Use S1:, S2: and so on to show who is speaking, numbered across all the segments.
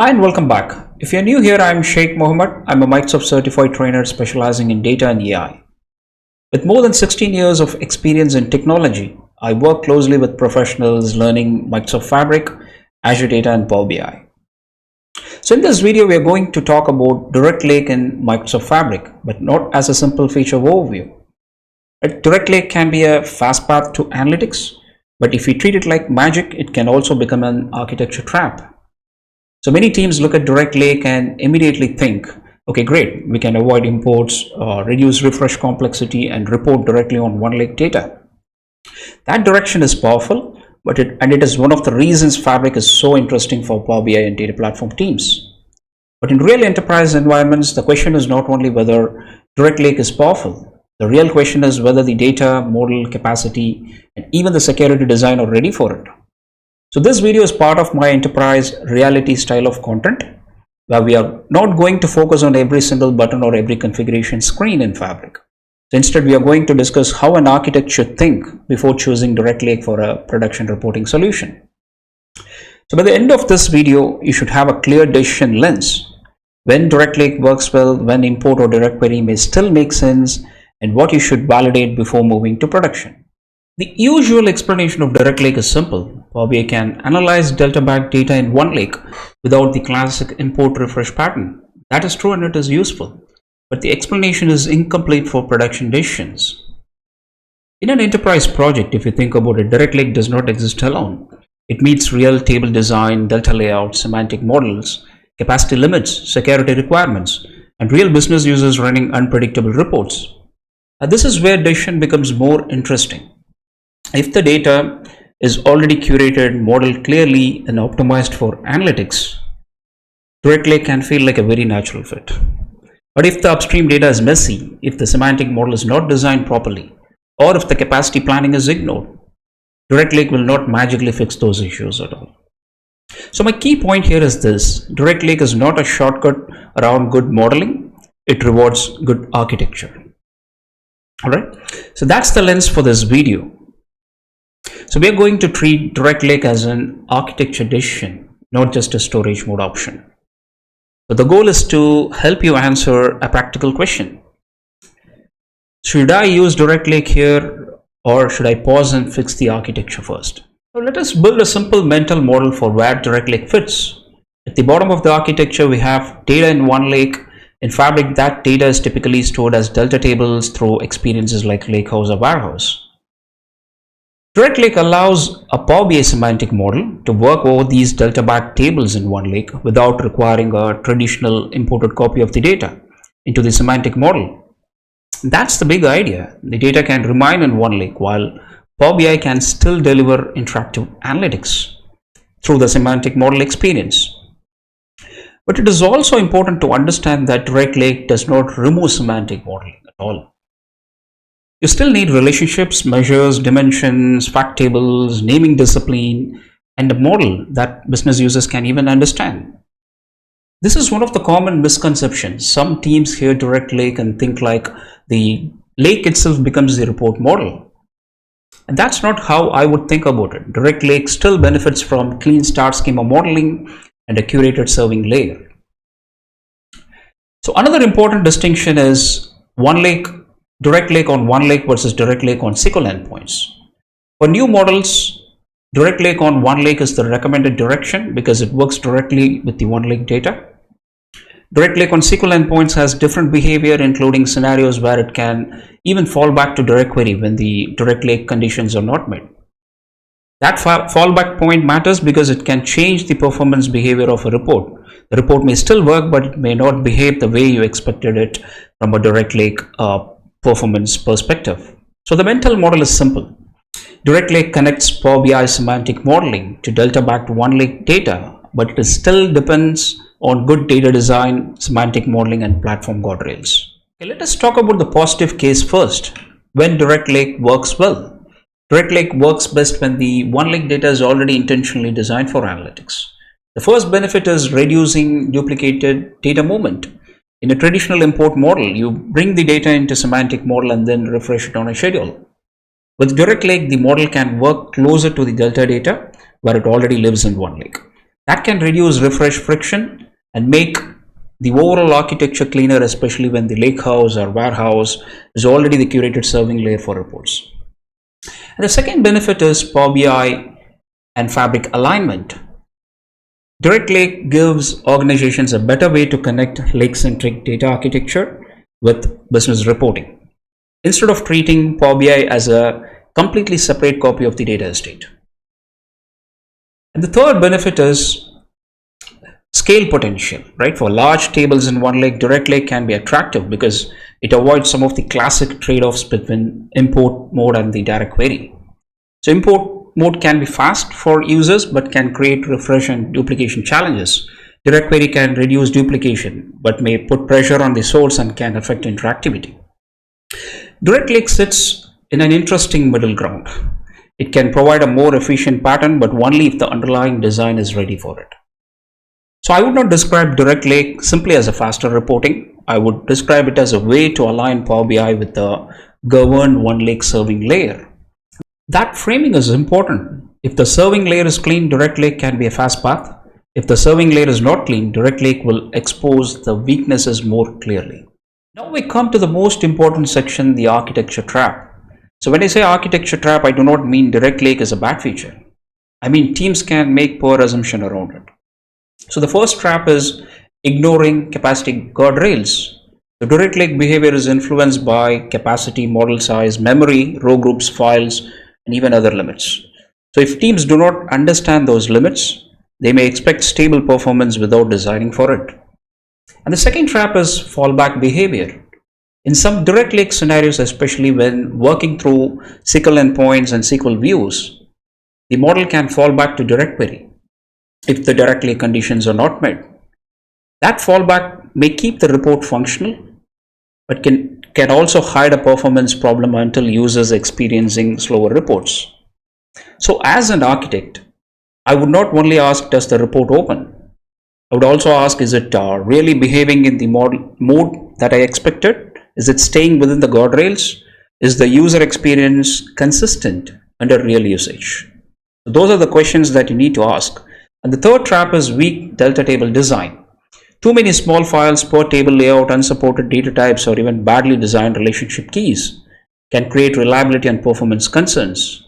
S1: Hi and welcome back. If you're new here, I'm Sheikh Mohammed. I'm a Microsoft certified trainer specializing in data and AI. With more than 16 years of experience in technology, I work closely with professionals learning Microsoft Fabric, Azure Data, and Power BI. So in this video, we are going to talk about Direct Lake in Microsoft Fabric, but not as a simple feature overview. A Direct Lake can be a fast path to analytics, but if we treat it like magic, it can also become an architecture trap. So many teams look at Direct Lake and immediately think, okay, great, we can avoid imports, reduce refresh complexity, and report directly on OneLake data. That direction is powerful, but it is one of the reasons Fabric is so interesting for Power BI and data platform teams. But in real enterprise environments, the question is not only whether Direct Lake is powerful. The real question is whether the data, model, capacity, and even the security design are ready for it. So this video is part of my enterprise reality style of content, where we are not going to focus on every single button or every configuration screen in Fabric. So instead, we are going to discuss how an architect should think before choosing Direct Lake for a production reporting solution. So by the end of this video, you should have a clear decision lens. When Direct Lake works well, when import or DirectQuery may still make sense, and what you should validate before moving to production. The usual explanation of Direct Lake is simple. Power BI can analyze delta-backed data in OneLake without the classic import refresh pattern. That is true and it is useful, but the explanation is incomplete for production decisions. In an enterprise project, if you think about it, Direct Lake does not exist alone. It meets real table design, delta layout, semantic models, capacity limits, security requirements, and real business users running unpredictable reports. This is where decision becomes more interesting. If the data is already curated, modeled clearly, and optimized for analytics, Direct Lake can feel like a very natural fit. But if the upstream data is messy, if the semantic model is not designed properly, or if the capacity planning is ignored, Direct Lake will not magically fix those issues at all. So my key point here is this: Direct Lake is not a shortcut around good modeling, it rewards good architecture. Alright, so that's the lens for this video. So we are going to treat Direct Lake as an architecture decision, not just a storage mode option. So the goal is to help you answer a practical question. Should I use Direct Lake here, or should I pause and fix the architecture first? So let us build a simple mental model for where Direct Lake fits. At the bottom of the architecture, we have data in OneLake. In Fabric, that data is typically stored as delta tables through experiences like Lakehouse or Warehouse. Direct Lake allows a Power BI semantic model to work over these delta-backed tables in OneLake without requiring a traditional imported copy of the data into the semantic model. That's the big idea. The data can remain in OneLake while Power BI can still deliver interactive analytics through the semantic model experience. But it is also important to understand that Direct Lake does not remove semantic modeling at all. You still need relationships, measures, dimensions, fact tables, naming discipline, and a model that business users can even understand. This is one of the common misconceptions. Some teams hear Direct Lake and think like the lake itself becomes the report model. And that's not how I would think about it. Direct Lake still benefits from clean start schema modeling and a curated serving layer. So another important distinction is Direct Lake on OneLake versus Direct Lake on SQL endpoints. For new models, Direct Lake on OneLake is the recommended direction because it works directly with the OneLake data. Direct Lake on SQL endpoints has different behavior, including scenarios where it can even fall back to DirectQuery when the Direct Lake conditions are not met. That fallback point matters because it can change the performance behavior of a report. The report may still work, but it may not behave the way you expected it from a Direct Lake performance perspective. So the mental model is simple. Direct Lake connects Power BI semantic modeling to delta-backed OneLake data, but it still depends on good data design, semantic modeling, and platform guardrails. Okay, let us talk about the positive case first. When Direct Lake works well. Direct Lake works best when the OneLake data is already intentionally designed for analytics. The first benefit is reducing duplicated data movement. In a traditional import model, you bring the data into semantic model and then refresh it on a schedule. With Direct Lake, the model can work closer to the delta data where it already lives in OneLake. That can reduce refresh friction and make the overall architecture cleaner, especially when the lakehouse or warehouse is already the curated serving layer for reports. And the second benefit is Power BI and Fabric alignment. Direct Lake gives organizations a better way to connect lake-centric data architecture with business reporting, instead of treating Power BI as a completely separate copy of the data estate. And the third benefit is scale potential, right? For large tables in OneLake, Direct Lake can be attractive because it avoids some of the classic trade-offs between import mode and the direct query. So import mode can be fast for users but can create refresh and duplication challenges. Direct query can reduce duplication but may put pressure on the source and can affect interactivity. Direct Lake sits in an interesting middle ground. It can provide a more efficient pattern, but only if the underlying design is ready for it. So I would not describe Direct Lake simply as a faster reporting. I would describe it as a way to align Power BI with the governed OneLake serving layer. That framing is important. If the serving layer is clean, Direct Lake can be a fast path. If the serving layer is not clean, Direct Lake will expose the weaknesses more clearly. Now we come to the most important section, the architecture trap. So when I say architecture trap, I do not mean Direct Lake is a bad feature. I mean teams can make poor assumption around it. So the first trap is ignoring capacity guardrails. The Direct Lake behavior is influenced by capacity, model size, memory, row groups, files, and even other limits. So if teams do not understand those limits, they may expect stable performance without designing for it. And the second trap is fallback behavior. In some Direct Lake scenarios, especially when working through SQL endpoints and SQL views, the model can fall back to DirectQuery if the Direct Lake conditions are not met. That fallback may keep the report functional, but can also hide a performance problem until users experiencing slower reports. So as an architect, I would not only ask, does the report open? I would also ask, is it really behaving in the mode that I expected? Is it staying within the guardrails? Is the user experience consistent under real usage? So those are the questions that you need to ask. And the third trap is weak delta table design. Too many small files, poor table layout, unsupported data types, or even badly designed relationship keys can create reliability and performance concerns.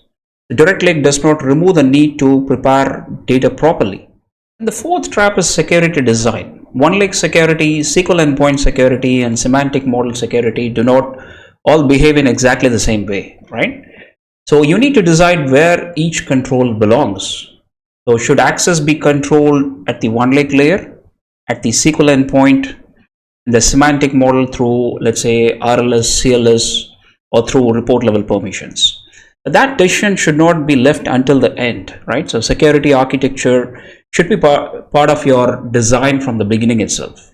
S1: The Direct Lake does not remove the need to prepare data properly. And the fourth trap is security design. OneLake security, SQL endpoint security, and semantic model security do not all behave in exactly the same way, right? So you need to decide where each control belongs. So should access be controlled at the OneLake layer, at the SQL endpoint, in the semantic model through, let's say, RLS, CLS, or through report level permissions? That decision should not be left until the end, right? So security architecture should be part of your design from the beginning itself.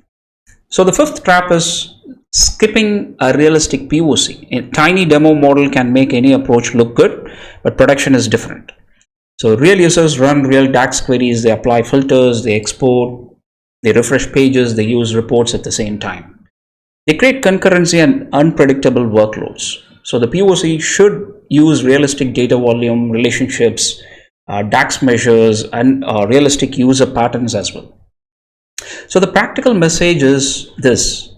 S1: So the fifth trap is skipping a realistic POC. A tiny demo model can make any approach look good, but production is different. So real users run real DAX queries, they apply filters, they export, they refresh pages, they use reports at the same time. They create concurrency and unpredictable workloads. So the POC should use realistic data volume, relationships, DAX measures, and realistic user patterns as well. So the practical message is this: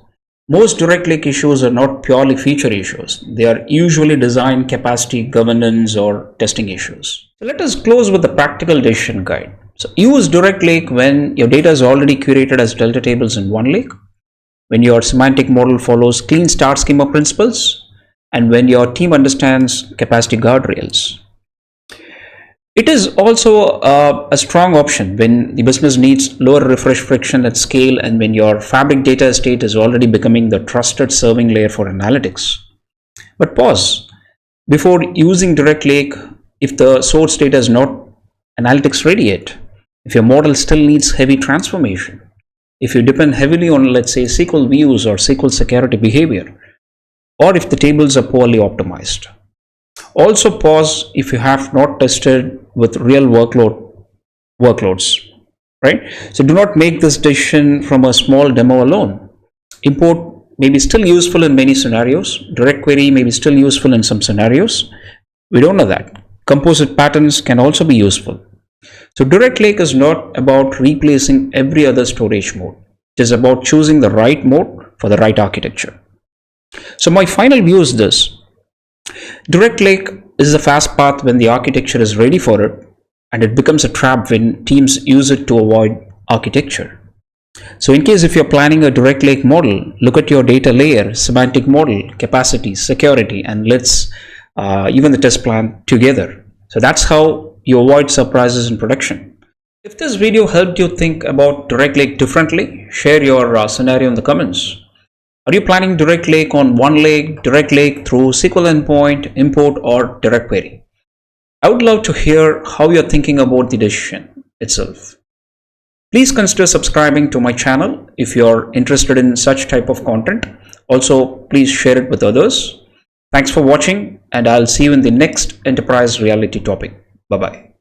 S1: most Direct Lake issues are not purely feature issues. They are usually design, capacity, governance, or testing issues. So let us close with the practical decision guide. So use Direct Lake when your data is already curated as delta tables in OneLake, when your semantic model follows clean start schema principles, and when your team understands capacity guardrails. It is also a strong option when the business needs lower refresh friction at scale and when your Fabric data estate is already becoming the trusted serving layer for analytics. But pause. Before using Direct Lake, if the source data is not analytics ready yet, if your model still needs heavy transformation, if you depend heavily on, let's say, SQL views or SQL security behavior, or if the tables are poorly optimized. Also pause if you have not tested with real workloads, right? So do not make this decision from a small demo alone. Import may be still useful in many scenarios. Direct query may be still useful in some scenarios. We don't know that. Composite patterns can also be useful. So Direct Lake is not about replacing every other storage mode. It is about choosing the right mode for the right architecture. So my final view is this. Direct Lake is the fast path when the architecture is ready for it, and it becomes a trap when teams use it to avoid architecture. So in case if you're planning a Direct Lake model, look at your data layer, semantic model, capacity, security, and let's even the test plan together. So that's how you avoid surprises in production. If this video helped you think about Direct Lake differently, share your scenario in the comments. Are you planning Direct Lake on OneLake, Direct Lake through SQL endpoint, import, or DirectQuery? I would love to hear how you're thinking about the decision itself. Please consider subscribing to my channel if you're interested in such type of content. Also, please share it with others. Thanks for watching, and I'll see you in the next enterprise reality topic. Bye-bye.